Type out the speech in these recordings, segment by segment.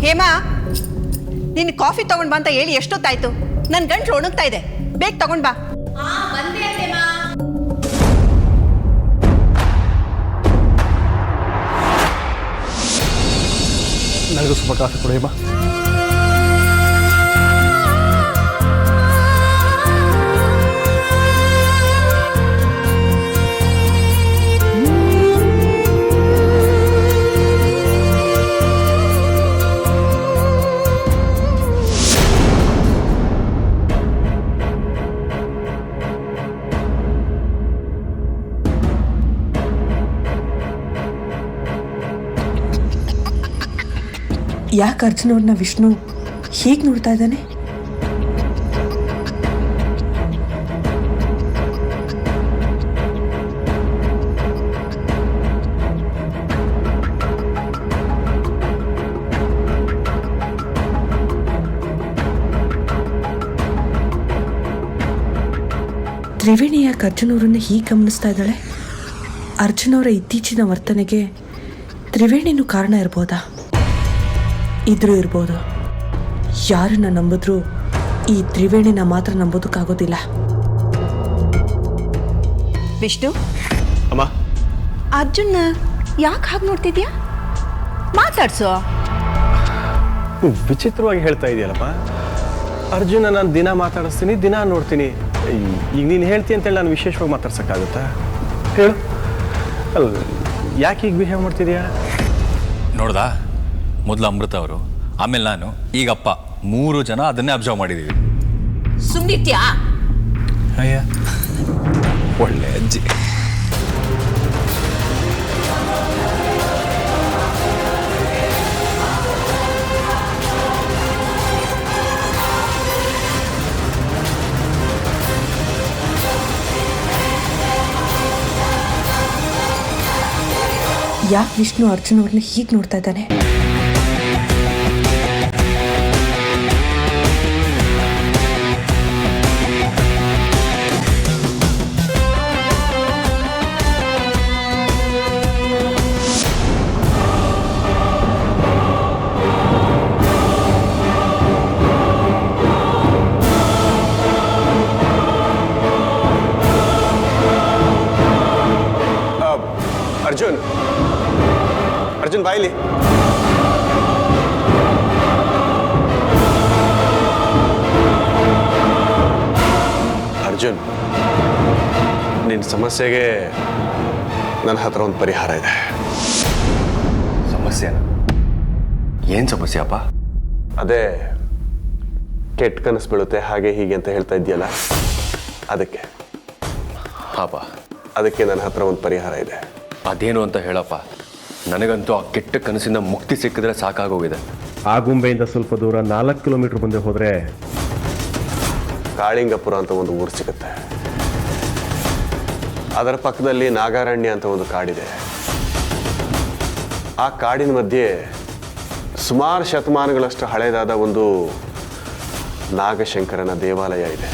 ಹೇಮಾ, ನಿನ್ನ ಕಾಫಿ ತಗೊಂಡ್ ಬಾ ಅಂತ ಹೇಳಿ ಎಷ್ಟೊತ್ತಾಯ್ತು? ನನ್ನ ಗಂಟ್ಲು ಒಣಗ್ತಾ ಇದೆ, ಬೇಗ ತಗೊಂಡ್ ಬಾ. ನನಗೂ ಸ್ವಲ್ಪ ಕಾಫಿ ಕೊಡು ಹೇಮಾ. ಯಾಕೆ ಅರ್ಜುನ್ ಅವ್ರನ್ನ ವಿಷ್ಣು ಹೀಗೆ ನೋಡ್ತಾ ಇದ್ದಾನೆ? ತ್ರಿವೇಣಿ ಯಾಕೆ ಅರ್ಜುನ್ ಅವರನ್ನ ಹೀಗೆ ಗಮನಿಸ್ತಾ ಇದ್ದಾಳೆ? ಅರ್ಜುನ್ ಅವರ ಇತ್ತೀಚಿನ ವರ್ತನೆಗೆ ತ್ರಿವೇಣಿನೂ ಕಾರಣ ಇರ್ಬೋದಾ? ಇದ್ರೂ ಇರ್ಬೋದು. ಯಾರನ್ನ ನಂಬಿದ್ರೂ ಈ ತ್ರಿವೇಣಿನ ಮಾತ್ರ ನಂಬೋದಕ್ಕಾಗೋದಿಲ್ಲ. ವಿಷ್ಣು, ಅಮ್ಮ, ಅರ್ಜುನ್ ಯಾಕೆ ಹಾಗೆ ನೋಡ್ತಿದ್ಯಾ? ಮಾತಾಡ್ಸೋ. ವಿಚಿತ್ರವಾಗಿ ಹೇಳ್ತಾ ಇದೆಯಲ್ಲಪ್ಪ. ಅರ್ಜುನ ನಾನು ದಿನ ಮಾತಾಡಿಸ್ತೀನಿ, ದಿನ ನೋಡ್ತೀನಿ. ಈಗ ನೀನು ಹೇಳ್ತೀನಿ ಅಂತೇಳಿ ನಾನು ವಿಶೇಷವಾಗಿ ಮಾತಾಡ್ಸೋಕ್ಕಾಗುತ್ತಾ? ಹೇಳು. ಅಲ್ಲ, ಯಾಕೆ ಹೀಗೆ ಬಿಹೇವ್ ಮಾಡ್ತಿದ್ಯಾ? ನೋಡ್ದಾ, ಮೊದಲು ಅಮೃತ ಅವರು, ಆಮೇಲೆ ನಾನು, ಈಗ ಅಪ್ಪ, 3 ಜನ ಅದನ್ನೇ ಅಬ್ಸರ್ವ್ ಮಾಡಿದ್ದೀವಿ. ಸುಮ್ನಿತ್ಯಾ? ಅಯ್ಯ, ಒಳ್ಳೆ ಅಜ್ಜಿ. ಯಾಕೆ ವಿಷ್ಣು ಅರ್ಜುನ್ ಅವ್ರನ್ನ ಹೀಗೆ ನೋಡ್ತಾ ಇದ್ದಾನೆ? ಅರ್ಜುನ್, ಅರ್ಜುನ್ ಬಾಯಿಲಿ. ಅರ್ಜುನ್, ನಿನ್ನ ಸಮಸ್ಯೆಗೆ ನನ್ನ ಹತ್ರ ಒಂದು ಪರಿಹಾರ ಇದೆ. ಸಮಸ್ಯೆನಾ? ಏನು ಸಮಸ್ಯೆ ಅಪ್ಪ? ಅದೇ ಕೆಟ್ಟ ಕನಸು ಬೀಳುತ್ತೆ ಹಾಗೆ ಹೀಗೆ ಅಂತ ಹೇಳ್ತಾ ಇದೆಯಲ್ಲ, ಅದಕ್ಕೆ. ಹಾಪ, ಅದಕ್ಕೆ ನನ್ನ ಹತ್ರ ಒಂದು ಪರಿಹಾರ ಇದೆ. ಅದೇನು ಅಂತ ಹೇಳಪ್ಪ. ನನಗಂತೂ ಆ ಕೆಟ್ಟ ಕನಸಿಂದ ಮುಕ್ತಿ ಸಿಕ್ಕಿದ್ರೆ ಸಾಕಾಗೋಗಿದೆ. ಆಗುಂಬೆಯಿಂದ ಸ್ವಲ್ಪ ದೂರ 4 ಕಿಲೋಮೀಟರ್ ಮುಂದೆ ಹೋದರೆ ಕಾಳಿಂಗಪುರ ಅಂತ ಒಂದು ಊರು ಸಿಗುತ್ತೆ. ಅದರ ಪಕ್ಕದಲ್ಲಿ ನಾಗಾರಣ್ಯ ಅಂತ ಒಂದು ಕಾಡಿದೆ. ಆ ಕಾಡಿನ ಮಧ್ಯೆ ಸುಮಾರು ಶತಮಾನಗಳಷ್ಟು ಹಳೆಯದಾದ ಒಂದು ನಾಗಶಂಕರನ ದೇವಾಲಯ ಇದೆ.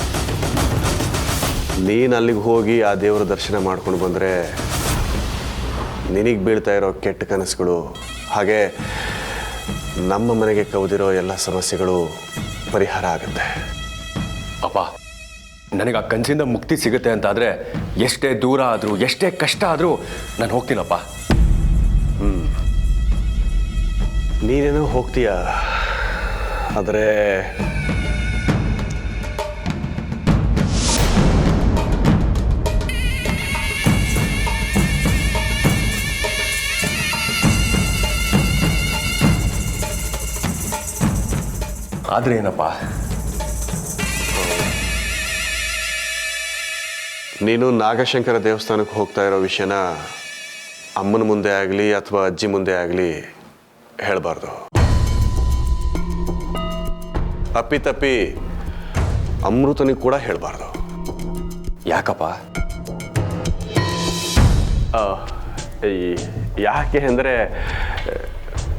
ನೀನು ಅಲ್ಲಿಗೆ ಹೋಗಿ ಆ ದೇವರ ದರ್ಶನ ಮಾಡ್ಕೊಂಡು ಬಂದರೆ ನಿನಗೆ ಬೀಳ್ತಾ ಇರೋ ಕೆಟ್ಟ ಕನಸುಗಳು, ಹಾಗೆ ನಮ್ಮ ಮನೆಗೆ ಕೌದಿರೋ ಎಲ್ಲ ಸಮಸ್ಯೆಗಳು ಪರಿಹಾರ ಆಗುತ್ತೆ. ಅಪ್ಪ, ನನಗೆ ಆ ಕನಸಿಂದ ಮುಕ್ತಿ ಸಿಗುತ್ತೆ ಅಂತಾದರೆ ಎಷ್ಟೇ ದೂರ ಆದರೂ, ಎಷ್ಟೇ ಕಷ್ಟ ಆದರೂ ನಾನು ಹೋಗ್ತೀನಪ್ಪ. ನೀನೇನೋ ಹೋಗ್ತೀಯ, ಆದರೆ ಆದರೆ ಏನಪ್ಪ? ನೀನು ನಾಗಶಂಕರ ದೇವಸ್ಥಾನಕ್ಕೆ ಹೋಗ್ತಾ ಇರೋ ವಿಷಯನ ಅಮ್ಮನ ಮುಂದೆ ಆಗಲಿ ಅಥವಾ ಅಜ್ಜಿ ಮುಂದೆ ಆಗಲಿ ಹೇಳಬಾರ್ದು. ಅಪ್ಪಿತಪ್ಪಿ ಅಮೃತನಿಗೆ ಕೂಡ ಹೇಳಬಾರ್ದು. ಯಾಕಪ್ಪ? ಯಾಕೆ ಅಂದರೆ,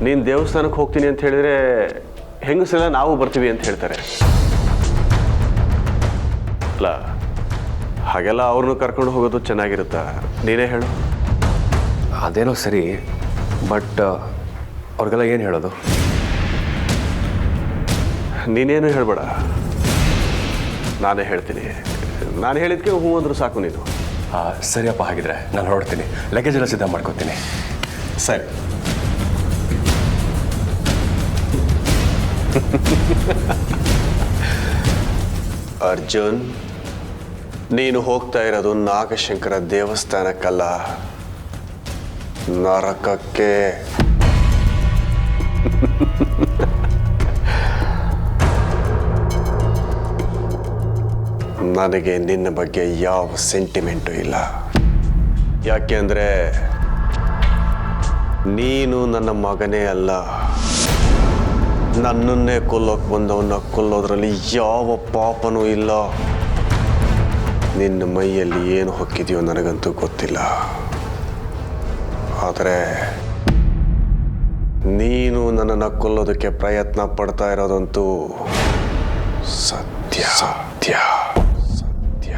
ನೀನು ದೇವಸ್ಥಾನಕ್ಕೆ ಹೋಗ್ತೀನಿ ಅಂತ ಹೇಳಿದರೆ ಹೆಂಗಸೆಲ್ಲ ನಾವು ಬರ್ತೀವಿ ಅಂತ ಹೇಳ್ತಾರೆ ಅಲ್ಲ. ಹಾಗೆಲ್ಲ ಅವ್ರನ್ನೂ ಕರ್ಕೊಂಡು ಹೋಗೋದು ಚೆನ್ನಾಗಿರುತ್ತಾ? ನೀನೇ ಹೇಳು. ಅದೇನೋ ಸರಿ, ಬಟ್ ಅವ್ರಿಗೆಲ್ಲ ಏನು ಹೇಳೋದು? ನೀನೇನು ಹೇಳಬೇಡ, ನಾನೇ ಹೇಳ್ತೀನಿ. ನಾನು ಹೇಳಿದ್ಕೆ ಹ್ಞೂ ಅಂದರೂ ಸಾಕು ನೀನು. ಸರಿಯಪ್ಪ, ಹಾಗಿದ್ರೆ ನಾನು ಹೊರಡ್ತೀನಿ. ಲಗೇಜ್ ಎಲ್ಲ ಸಿದ್ಧ ಮಾಡ್ಕೊತೀನಿ. ಸರಿ. ಅರ್ಜುನ್, ನೀನು ಹೋಗ್ತಾ ಇರೋದು ನಾಗಶಂಕರ ದೇವಸ್ಥಾನಕ್ಕಲ್ಲ, ನರಕಕ್ಕೆ. ನನಗೆ ನಿನ್ನ ಬಗ್ಗೆ ಯಾವ ಸೆಂಟಿಮೆಂಟು ಇಲ್ಲ. ಯಾಕೆಂದ್ರೆ ನೀನು ನನ್ನ ಮಗನೇ ಅಲ್ಲ. ನನ್ನನ್ನೇ ಕೊಲ್ಲೋಕೆ ಬಂದವನ್ನ ಕೊಲ್ಲೋದ್ರಲ್ಲಿ ಯಾವ ಪಾಪನೂ ಇಲ್ಲ. ನಿನ್ನ ಮೈಯಲ್ಲಿ ಏನು ಹೊಕ್ಕಿದೆಯೋ ನನಗಂತೂ ಗೊತ್ತಿಲ್ಲ. ಆದರೆ ನೀನು ನನ್ನನ್ನು ಕೊಲ್ಲೋದಕ್ಕೆ ಪ್ರಯತ್ನ ಪಡ್ತಾ ಇರೋದಂತೂ ಸತ್ಯ. ಸತ್ಯ ಸತ್ಯ.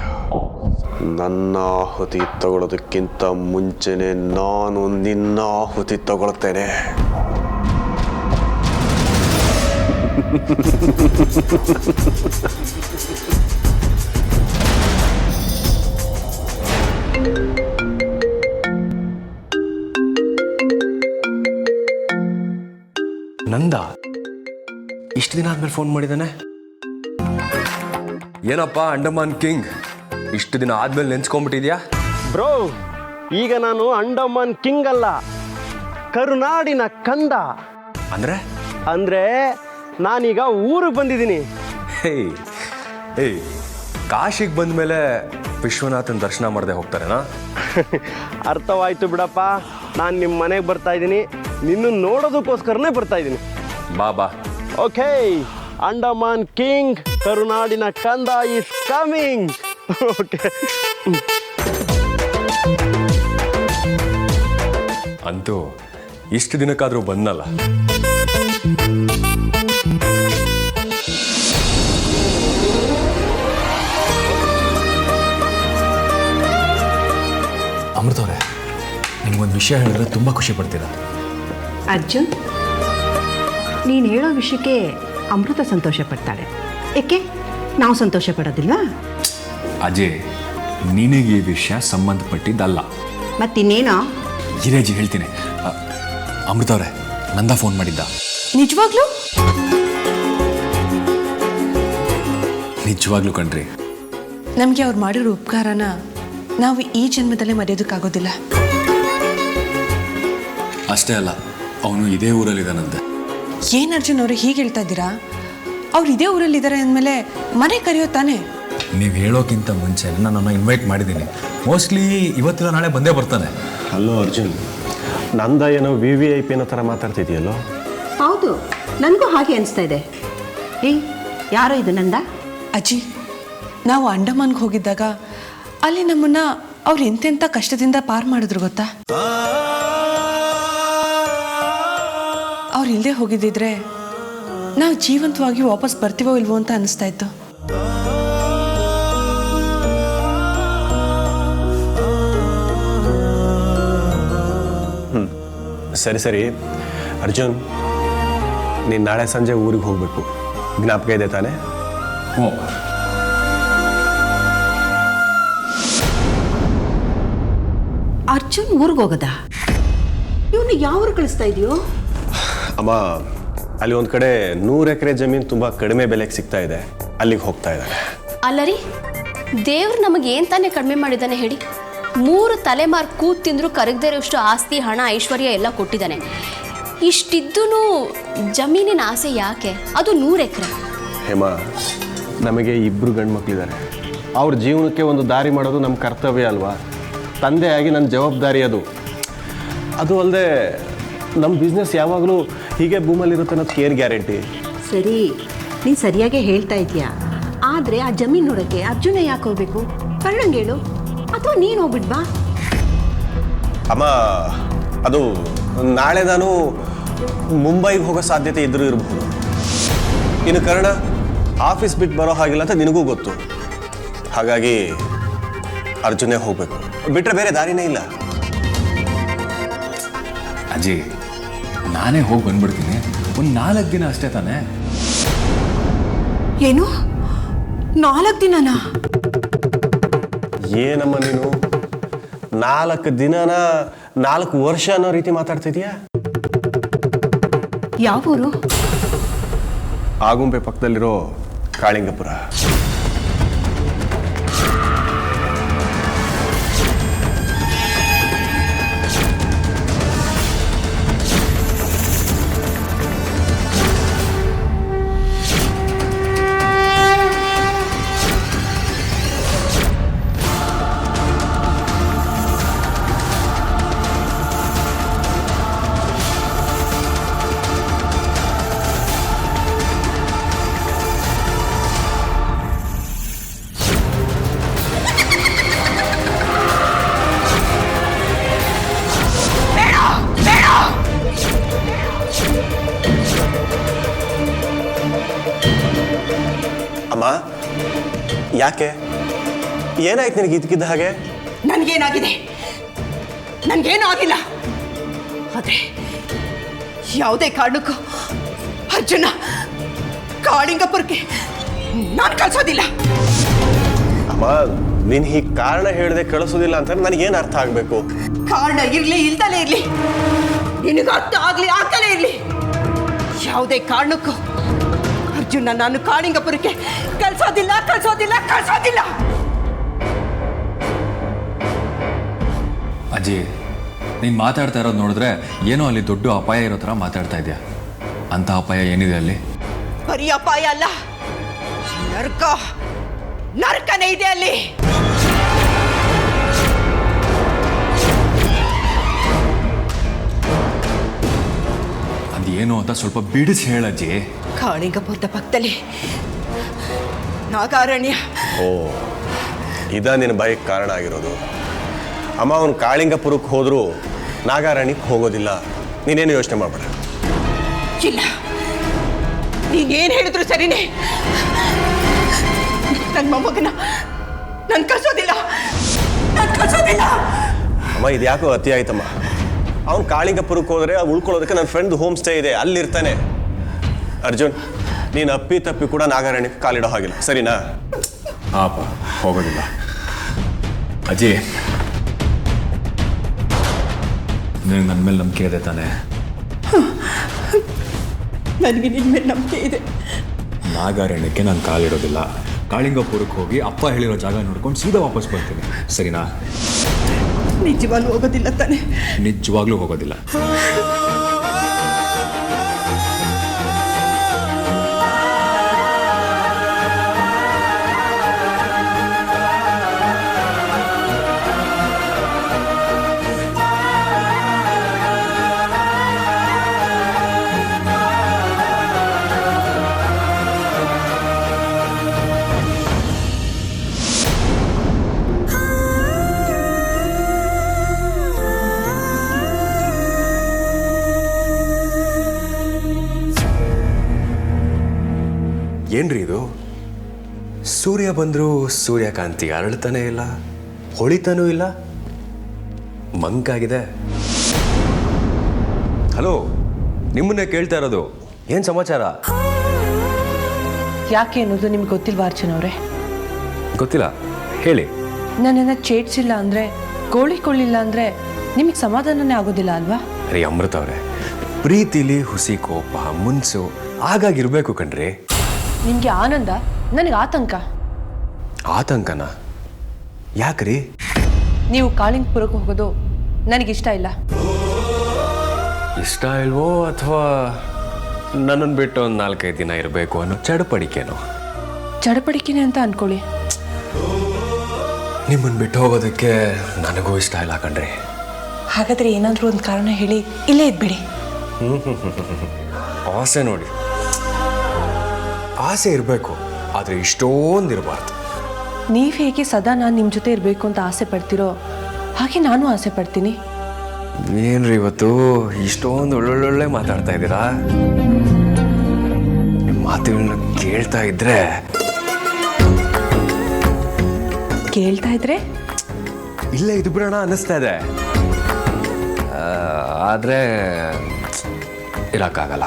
ನನ್ನ ಆಹುತಿ ತಗೊಳ್ಳೋದಕ್ಕಿಂತ ಮುಂಚೆನೆ ನಾನು ನಿನ್ನ ಆಹುತಿ ತಗೊಳ್ತೇನೆ. ನಂದ ಇಷ್ಟು ದಿನ ಆದ್ಮೇಲೆ ಫೋನ್ ಮಾಡಿದ್ದಾನೆ. ಏನಪ್ಪ ಅಂಡಮಾನ್ ಕಿಂಗ್, ಇಷ್ಟು ದಿನ ಆದ್ಮೇಲೆ ನೆನ್ಸ್ಕೊಂಡ್ಬಿಟ್ಟಿದ್ಯಾ? ಬ್ರೋ, ಈಗ ನಾನು ಅಂಡಮಾನ್ ಕಿಂಗ್ ಅಲ್ಲ, ಕರುನಾಡಿನ ಕಂದ. ಅಂದ್ರೆ ನಾನೀಗ ಊರಿಗೆ ಬಂದಿದ್ದೀನಿ. ಏಯ್, ಕಾಶಿಗೆ ಬಂದ ಮೇಲೆ ವಿಶ್ವನಾಥನ ದರ್ಶನ ಮಾಡದೆ ಹೋಗ್ತಾರೇನಾ? ಅರ್ಥವಾಯ್ತು ಬಿಡಪ್ಪ. ನಾನು ನಿಮ್ಮ ಮನೆಗೆ ಬರ್ತಾ ಇದ್ದೀನಿ, ನಿನ್ನ ನೋಡೋದಕ್ಕೋಸ್ಕರನೇ ಬರ್ತಾ ಇದ್ದೀನಿ. ಬಾ. ಓಕೆ, ಅಂಡಮಾನ್ ಕಿಂಗ್, ಕರುನಾಡಿನ ಕಂದ ಈಸ್ ಕಮಿಂಗ್. ಓಕೆ. ಅಂತೂ ಇಷ್ಟು ದಿನಕ್ಕಾದ್ರೂ ಬಂದಲ್ಲ. ಅಮೃತವ್ರೆ, ನಿಮ್ಗೊಂದು ವಿಷಯ ಹೇಳಿದ್ರೆ ತುಂಬ ಖುಷಿ ಪಡ್ತೀರಾ. ಅರ್ಜುನ್, ನೀನು ಹೇಳೋ ವಿಷಯಕ್ಕೆ ಅಮೃತ ಸಂತೋಷ ಪಡ್ತಾಳೆ. ಏಕೆ ನಾವು ಸಂತೋಷ ಪಡೋದಿಲ್ವಾ? ಅಜಯ್, ನಿನಗೆ ಈ ವಿಷಯ ಸಂಬಂಧಪಟ್ಟಿದ್ದಲ್ಲ. ಮತ್ತಿನ್ನೇನೋ ಹಿರೇಜಿ ಹೇಳ್ತೀನಿ. ಅಮೃತವ್ರೆ, ನಂದ ಫೋನ್ ಮಾಡಿದ್ದ. ನಿಜವಾಗ್ಲೂ? ನಿಜವಾಗ್ಲೂ ಕಣ್ರಿ. ನಮಗೆ ಅವ್ರು ಮಾಡಿರೋ ಉಪಕಾರನ ನಾವು ಈ ಜನ್ಮದಲ್ಲೇ ಮರೆಯೋದಕ್ಕಾಗೋದಿಲ್ಲ. ಅಷ್ಟೇ ಅಲ್ಲ, ಅವನು ಇದೇ ಊರಲ್ಲಿದ್ದಾನಂತೆ. ಏನು ಅರ್ಜುನ್ ಅವರು ಹೀಗೆ ಹೇಳ್ತಾ ಇದ್ದೀರಾ? ಅವ್ರು ಇದೇ ಊರಲ್ಲಿದ್ದಾರೆ ಅಂದಮೇಲೆ ಮನೆ ಕರೆಯೋ ತಾನೆ? ನೀವು ಹೇಳೋಕ್ಕಿಂತ ಮುಂಚೆ ನಾನು ಇನ್ವೈಟ್ ಮಾಡಿದ್ದೀನಿ. ಮೋಸ್ಟ್ಲಿ ಇವತ್ತಿಲ್ಲ ನಾಳೆ ಬಂದೇ ಬರ್ತಾನೆ. ಹಲೋ ಅರ್ಜುನ್, ನಂದ ಏನೋ VVIP ಅನ್ನೋ ಥರ ಮಾತಾಡ್ತಿದ್ಯಲ್ಲೋ? ಹೌದು, ನನಗೂ ಹಾಗೆ ಅನಿಸ್ತಾ ಇದೆ. ಯಾರೋ ಇದು ನಂದ? ಅಜ್ಜಿ, ನಾವು ಅಂಡಮಾನ್ಗೆ ಹೋಗಿದ್ದಾಗ ಅಲ್ಲಿ ನಮ್ಮನ್ನ ಅವ್ರು ಎಂತೆಂಥ ಕಷ್ಟದಿಂದ ಪಾರು ಮಾಡಿದ್ರು ಗೊತ್ತಾ? ಅವ್ರು ಇಲ್ಲದೆ ಹೋಗಿದ್ದಿದ್ರೆ ನಾವು ಜೀವಂತವಾಗಿ ವಾಪಸ್ ಬರ್ತೀವೋ ಇಲ್ವೋ ಅಂತ ಅನಿಸ್ತಾ ಇತ್ತು. ಸರಿ ಅರ್ಜುನ್, ನೀನು ನಾಳೆ ಸಂಜೆ ಊರಿಗೆ ಹೋಗ್ಬೇಕು. ಜ್ಞಾಪಕ ಇದೆ ತಾನೆ? ಹ್ಞೂ. ಅರ್ಜುನ್ ಊರಿಗೆ ಹೋಗದ? ಇವನು ಯಾವ ಊರು ಕಳಿಸ್ತಾ ಇದೆಯೋ? ಅಮ್ಮ, ಅಲ್ಲಿ ಒಂದು ಕಡೆ 100 ಎಕರೆ ಜಮೀನು ತುಂಬ ಕಡಿಮೆ ಬೆಲೆಗೆ ಸಿಗ್ತಾ ಇದೆ, ಅಲ್ಲಿಗೆ ಹೋಗ್ತಾ ಇದ್ದಾನೆ. ಅಲ್ಲರಿ, ದೇವ್ರು ನಮಗೆ ಏನು ತಾನೇ ಕಡಿಮೆ ಮಾಡಿದ್ದಾನೆ ಹೇಳಿ? 3 ತಲೆಮಾರು ಕೂತ್ ತಿಂದ್ರು ಕರಗದೇ ಇರೋಷ್ಟು ಆಸ್ತಿ, ಹಣ, ಐಶ್ವರ್ಯ ಎಲ್ಲ ಕೊಟ್ಟಿದ್ದಾನೆ. ಇಷ್ಟಿದ್ದೂ ಜಮೀನಿನ ಆಸೆ ಯಾಕೆ? ಅದು 100 ಎಕರೆ. ಹೇಮಾ, ನಮಗೆ 2 ಗಂಡು ಮಕ್ಕಳಿದ್ದಾರೆ. ಅವ್ರ ಜೀವನಕ್ಕೆ ಒಂದು ದಾರಿ ಮಾಡೋದು ನಮ್ಮ ಕರ್ತವ್ಯ ಅಲ್ವಾ? ತಂದೆಯಾಗಿ ನನ್ನ ಜವಾಬ್ದಾರಿ ಅದು. ಅದು ಅಲ್ಲದೆ ನಮ್ಮ ಬಿಸ್ನೆಸ್ ಯಾವಾಗಲೂ ಹೀಗೆ ಭೂಮಲ್ಲಿರುತ್ತೆ ಅನ್ನೋದು ಕೇರ್ ಗ್ಯಾರಂಟಿ. ಸರಿ, ನೀನು ಸರಿಯಾಗೇ ಹೇಳ್ತಾ ಇದೀಯಾ. ಆದರೆ ಆ ಜಮೀನು ನೋಡೋಕ್ಕೆ ಅರ್ಜುನ ಯಾಕೆ ಹೋಗ್ಬೇಕು? ಕರ್ಣಂಗೆ ಹೇಳು, ಅಥವಾ ನೀನು ಹೋಗ್ಬಿಟ್ ಬಾ. ಅಮ್ಮ, ಅದು ನಾಳೆ ನಾನು ಮುಂಬೈಗೆ ಹೋಗೋ ಸಾಧ್ಯತೆ ಇದ್ರೂ ಇರಬಹುದು. ಇನ್ನು ಕರ್ಣ ಆಫೀಸ್ ಬಿಟ್ಟು ಬರೋ ಹಾಗಿಲ್ಲ ಅಂತ ನಿನಗೂ ಗೊತ್ತು. ಹಾಗಾಗಿ ಅರ್ಜುನೇ ಹೋಗಬೇಕು, ಬಿಟ್ಟರೆ ಬೇರೆ ದಾರಿನೇ ಇಲ್ಲ. ಅಜಯ್, ನಾನೇ ಹೋಗಿ ಬಂದ್ಬಿಡ್ತೀನಿ. ಒಂದು 4 ದಿನ ಅಷ್ಟೇ ತಾನೇ. ಏನು 4 ದಿನನಾ? ಏನಮ್ಮ ನೀನು 4 ದಿನನ 4 ವರ್ಷ ಅನ್ನೋ ರೀತಿ ಮಾತಾಡ್ತಿದ್ಯಾ? ಯಾವ ಊರು? ಆಗುಂಬೆ ಪಕ್ಕದಲ್ಲಿರೋ ಕಾಳಿಂಗಪುರ. ಅಮ್ಮ, ಯಾಕೆ? ಏನಾಯ್ತು ನಿನಗೆ ಇದ್ದಕ್ಕಿದ್ದ ಹಾಗೆ? ನನಗೇನಾಗಿದೆ? ನನಗೇನೂ ಆಗಿಲ್ಲ. ಆದರೆ ಯಾವುದೇ ಕಾರಣಕ್ಕೂ ಅರ್ಜುನ ಕಾಳಿಂಗಪುರಕ್ಕೆ ನಾನು ಕಳಿಸೋದಿಲ್ಲ. ಅಮ್ಮ, ನೀನು ಹೀಗೆ ಕಾರಣ ಹೇಳದೆ ಕಳಿಸೋದಿಲ್ಲ ಅಂತ ನನಗೇನು ಅರ್ಥ ಆಗಬೇಕು? ಕಾರಣ ಇರಲಿ ಇಲ್ದಲೇ ಇರಲಿ, ನಿನಗೆ ಅರ್ಥ ಆಗಲಿ ಆಗ್ತಲೇ ಇರಲಿ, ಯಾವುದೇ ಕಾರಣಕ್ಕೂ ಅರ್ಜುನ ನಾನು ಕಾಳಿಂಗಪುರಕ್ಕೆ ಕಳಿಸೋದಿಲ್ಲ ಕಳಿಸೋದಿಲ್ಲ ಕಳಿಸೋದಿಲ್ಲ. ಅಜ್ಜಿ, ನೀನು ಮಾತಾಡ್ತಾ ಇರೋದು ನೋಡಿದ್ರೆ ಏನೋ ಅಲ್ಲಿ ದೊಡ್ಡ ಅಪಾಯ ಇರೋ ಥರ ಮಾತಾಡ್ತಾ ಇದೆಯಾ. ಅಂಥ ಅಪಾಯ ಏನಿದೆ ಅಲ್ಲಿ? ಬರೀ ಅಪಾಯ ಅಲ್ಲ, ನರಕ, ನರಕನೇ ಇದೆ ಅಲ್ಲಿ. ಅದೇನು ಅಂತ ಸ್ವಲ್ಪ ಬಿಡಿಸಿ ಹೇಳಜ್ಜಿ. ಕಾಳಿಂಗಪುರದ ಪಕ್ಕದಲ್ಲಿ ನಾಗಾರಣ್ಯ. ಓ, ಇದ ನಿನ್ನ ಬೈಕ್ ಕಾರಣ ಆಗಿರೋದು. ಅಮ್ಮ, ಅವನು ಕಾಳಿಂಗಪುರಕ್ಕೆ ಹೋದರೂ ನಾಗಾರಾಣಿಗೆ ಹೋಗೋದಿಲ್ಲ. ನೀನೇನು ಯೋಚನೆ ಮಾಡಬೇಡ. ಇಲ್ಲ, ನೀನೇನು ಹೇಳಿದ್ರು ಸರಿನೇ. ನನ್ನ ಮೊಮ್ಮಗನ ನಾನು ಕಳ್ಸೋದಿಲ್ಲ, ನಾನು ಕಳ್ಸೋದಿಲ್ಲ. ಅಮ್ಮ, ಇದು ಯಾಕೋ ಅತಿ ಆಯ್ತಮ್ಮ. ಅವ್ನು ಕಾಳಿಂಗಪುರಕ್ಕೆ ಹೋದರೆ ಉಳ್ಕೊಳ್ಳೋದಕ್ಕೆ ನನ್ನ ಫ್ರೆಂಡ್ ಹೋಮ್ ಸ್ಟೇ ಇದೆ, ಅಲ್ಲಿರ್ತಾನೆ. ಅರ್ಜುನ್, ನೀನು ಅಪ್ಪಿ ತಪ್ಪಿ ಕೂಡ ನಾಗಾರಾಣಿಗೆ ಕಾಲಿಡೋ ಹಾಗಿಲ್ಲ, ಸರಿನಾ? ಹಾಪ, ಹೋಗೋದಿಲ್ಲ. ಅಜ್ಜಿ, ನಿನಗೆ ನನ್ನ ಮೇಲೆ ನಂಬಿಕೆ ಇದೆ ತಾನೆ? ನನಗೆ ನಿನ್ನ ಮೇಲೆ ನಂಬಿಕೆ ಇದೆ. ನಾಗಾರಣ್ಯಕ್ಕೆ ನಾನು ಕಾಲಿಡೋದಿಲ್ಲ. ಕಾಳಿಂಗಪುರಕ್ಕೆ ಹೋಗಿ ಅಪ್ಪ ಹೇಳಿರೋ ಜಾಗ ನೋಡ್ಕೊಂಡು ಸೀದಾ ವಾಪಸ್ ಬರ್ತೀನಿ, ಸರಿನಾ? ನಿಜವಾಗ್ಲೂ ಹೋಗೋದಿಲ್ಲ ತಾನೆ? ನಿಜವಾಗ್ಲೂ ಹೋಗೋದಿಲ್ಲ. ಏನ್ರಿ ಇದು? ಸೂರ್ಯ ಬಂದರೂ ಸೂರ್ಯಕಾಂತಿ ಅರಳ್ತಾನೆ ಇಲ್ಲ, ಹೊಳಿತಾನೂ ಇಲ್ಲ, ಮಂಕಾಗಿದೆ. ಹಲೋ, ನಿಮ್ಮನ್ನೇ ಕೇಳ್ತಾ ಇರೋದು. ಏನು ಸಮಾಚಾರ? ಯಾಕೆ ಅನ್ನೋದು ನಿಮ್ಗೆ ಗೊತ್ತಿಲ್ವಾ ಅರ್ಚನ ಅವರೇ? ಗೊತ್ತಿಲ್ಲ, ಹೇಳಿ. ನನ್ನನ್ನು ಚೇಡ್ಸಿಲ್ಲ ಅಂದರೆ, ಕೋಳಿ ಕೊಳ್ಳಿಲ್ಲ ಅಂದರೆ ನಿಮಗೆ ಸಮಾಧಾನನೇ ಆಗೋದಿಲ್ಲ ಅಲ್ವಾ? ರೀ ಅಮೃತ ಅವರೇ, ಪ್ರೀತಿಲಿ ಹುಸಿ ಕೋಪ ಮುನ್ಸು ಆಗಾಗಿರ್ಬೇಕು ಕಣ್ರಿ. ನಿಮಗೆ ಆನಂದ, ನನಗೆ ಆತಂಕ. ಆತಂಕನ? ಯಾಕ್ರಿ? ನೀವು ಕಾಳಿಂಗಪುರಕ್ಕೆ ಹೋಗೋದು ನನಗಿಷ್ಟ ಇಲ್ಲ. ಇಷ್ಟ ಇಲ್ವೋ ಅಥವಾ ನನ್ನನ್ನು ಬಿಟ್ಟು ಒಂದು 4-5 ದಿನ ಇರಬೇಕು ಅನ್ನೋ ಚಡಪಡಿಕೆನೋ? ಚಡಪಡಿಕೆನೆ ಅಂತ ಅನ್ಕೊಳ್ಳಿ. ನಿಮ್ಮನ್ನು ಬಿಟ್ಟು ಹೋಗೋದಕ್ಕೆ ನನಗೂ ಇಷ್ಟ ಇಲ್ಲ ಕಣ್ರಿ. ಹಾಗಾದರೆ ಏನಾದರೂ ಒಂದು ಕಾರಣ ಹೇಳಿ ಇಲ್ಲೇ ಇದ್ಬಿಡಿ. ಆಸೆ ನೋಡಿ, ಆಸೆ ಇರಬೇಕು, ಆದರೆ ಇಷ್ಟೊಂದು ಇರಬಾರ್ದು. ನೀವು ಹೇಗೆ ಸದಾ ನಾನು ನಿಮ್ಮ ಜೊತೆ ಇರಬೇಕು ಅಂತ ಆಸೆ ಪಡ್ತೀರೋ ಹಾಗೆ ನಾನು ಆಸೆ ಪಡ್ತೀನಿ. ಏನ್ರಿ ಇವತ್ತು ಇಷ್ಟೊಂದು ಒಳ್ಳೊಳ್ಳೆ ಮಾತಾಡ್ತಾ ಇದ್ದೀರಾ? ನಿಮ್ಮ ಮಾತುಗಳನ್ನ ಕೇಳ್ತಾ ಇದ್ರೆ ಇಲ್ಲೇ ಇದು ಬಿಡೋಣ ಅನ್ನಿಸ್ತಾ ಇದೆ. ಆದರೆ ಇರೋಕ್ಕಾಗಲ್ಲ.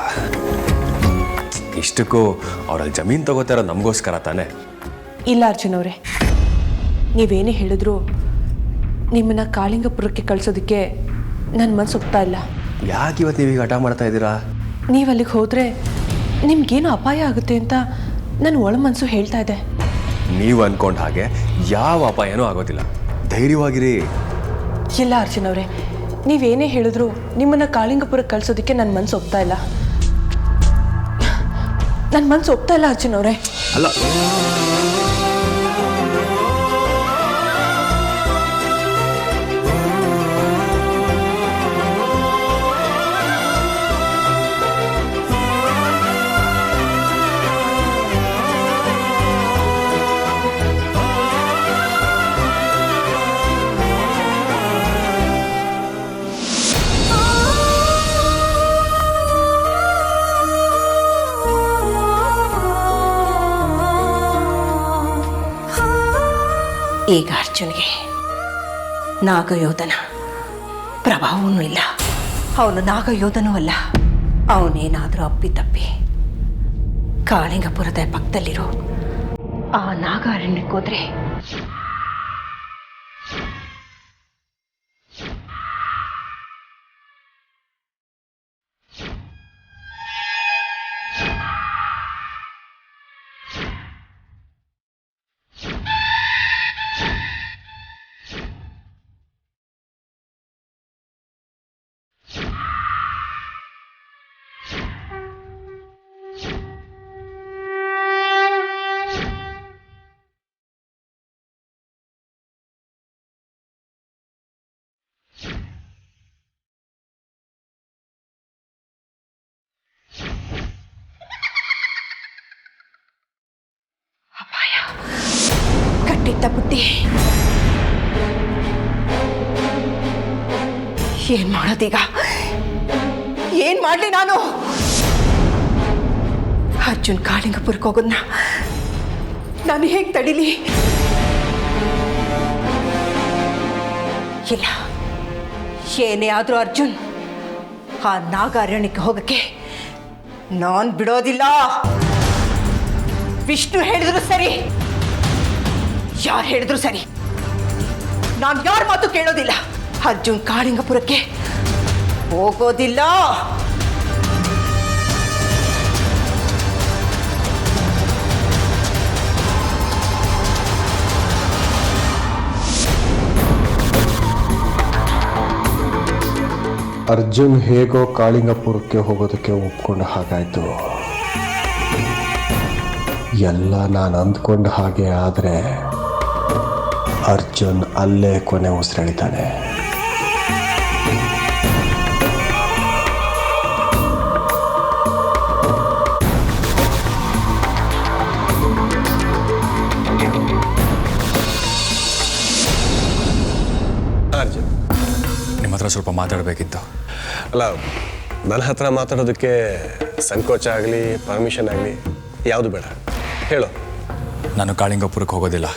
ಇಷ್ಟಕ್ಕೂ ಅವರಲ್ಲಿ ಜಮೀನು ತಗೋತಾರೋ ನಮಗೋಸ್ಕರ ತಾನೇ. ಇಲ್ಲ ಅರ್ಜುನ್ ಅವರೇ, ನೀವೇನೇ ಹೇಳಿದ್ರು ನಿಮ್ಮನ್ನು ಕಾಳಿಂಗಪುರಕ್ಕೆ ಕಳಿಸೋದಕ್ಕೆ ನನ್ನ ಮನಸ್ಸು ಒಪ್ತಾ ಇಲ್ಲ. ಯಾಕೆ ಇವತ್ತು ನೀವೀಗ ಹಠ ಮಾಡ್ತಾ ಇದ್ದೀರಾ? ನೀವು ಅಲ್ಲಿಗೆ ಹೋದರೆ ನಿಮ್ಗೇನು ಅಪಾಯ ಆಗುತ್ತೆ ಅಂತ ನನ್ನ ಒಳ ಮನಸ್ಸು ಹೇಳ್ತಾ ಇದೆ. ನೀವು ಅಂದ್ಕೊಂಡ ಹಾಗೆ ಯಾವ ಅಪಾಯನೂ ಆಗೋದಿಲ್ಲ, ಧೈರ್ಯವಾಗಿರಿ. ಇಲ್ಲ ಅರ್ಜುನ್ ಅವರೇ, ನೀವೇನೇ ಹೇಳಿದ್ರು ನಿಮ್ಮನ್ನು ಕಾಳಿಂಗಪುರಕ್ಕೆ ಕಳಿಸೋದಕ್ಕೆ ನನ್ನ ಮನಸ್ಸು ಒಪ್ತಾ ಇಲ್ಲ. ನನ್ನ ಮನಸ್ಸು ಒಪ್ತಾ ಇಲ್ಲ ಅರ್ಜುನ್ ಅವರೇ. ಅಲ್ಲ, ಈಗ ಅರ್ಜುನ್ಗೆ ನಾಗಯೋಧನ ಪ್ರಭಾವವೂ ಇಲ್ಲ, ಅವನು ನಾಗಯೋಧನೂ ಅಲ್ಲ. ಅವನೇನಾದರೂ ಅಪ್ಪಿತಪ್ಪಿ ಕಾಳಿಂಗಪುರದ ಪಕ್ಕದಲ್ಲಿರೋ ಆ ನಾಗಾರಣ್ಯಕ್ಕೆ ಹೋದ್ರೆ ಕಟ್ಟಿಟ್ಟ ಬುದ್ಧಿ. ಏನ್ ಮಾಡೋದೀಗ? ಏನ್ ಮಾಡ್ಲಿ ನಾನು? ಅರ್ಜುನ್ ಕಾಳಿಂಗಪುರಕ್ಕೆ ಹೋಗೋದನ್ನ ನಾನು ಹೇಗೆ ತಡಿಲಿ? ಇಲ್ಲ, ಏನೇ ಆದ್ರೂ ಅರ್ಜುನ್ ಆ ನಾಗಾರಣ್ಯಕ್ಕೆ ಹೋಗಕ್ಕೆ ನಾನ್ ಬಿಡೋದಿಲ್ಲ. ವಿಷ್ಣು ಹೇಳಿದ್ರು ಸರಿ, ಯಾರು ಹೇಳಿದ್ರು ಸರಿ, ನಾನು ಯಾರ ಮಾತು ಕೇಳೋದಿಲ್ಲ. ಅರ್ಜುನ್ ಕಾಳಿಂಗಪುರಕ್ಕೆ ಹೋಗೋದಿಲ್ಲ. ಅರ್ಜುನ್ ಹೇಗೋ ಕಾಳಿಂಗಪುರಕ್ಕೆ ಹೋಗೋದಕ್ಕೆ ಒಪ್ಕೊಂಡ ಹಾಗಾಯ್ತು. ಎಲ್ಲ ನಾನು ಅಂದ್ಕೊಂಡ ಹಾಗೆ ಆದರೆ ಅರ್ಜುನ್ ಅಲ್ಲೇ ಕೊನೆ ಉಸಿರೆಳಿತಾನೆ. ಅರ್ಜುನ್, ನಿಮ್ಮ ಹತ್ರ ಸ್ವಲ್ಪ ಮಾತಾಡಬೇಕಿತ್ತು. ಅಲ್ಲ, ನನ್ನ ಹತ್ರ ಮಾತಾಡೋದಕ್ಕೆ ಸಂಕೋಚ ಆಗಲಿ ಪರ್ಮಿಷನ್ ಆಗಲಿ ಯಾವುದು ಬೇಡ, ಹೇಳು. ನಾನು ಕಾಳಿಂಗಪುರಕ್ಕೆ ಹೋಗೋದಿಲ್ಲ.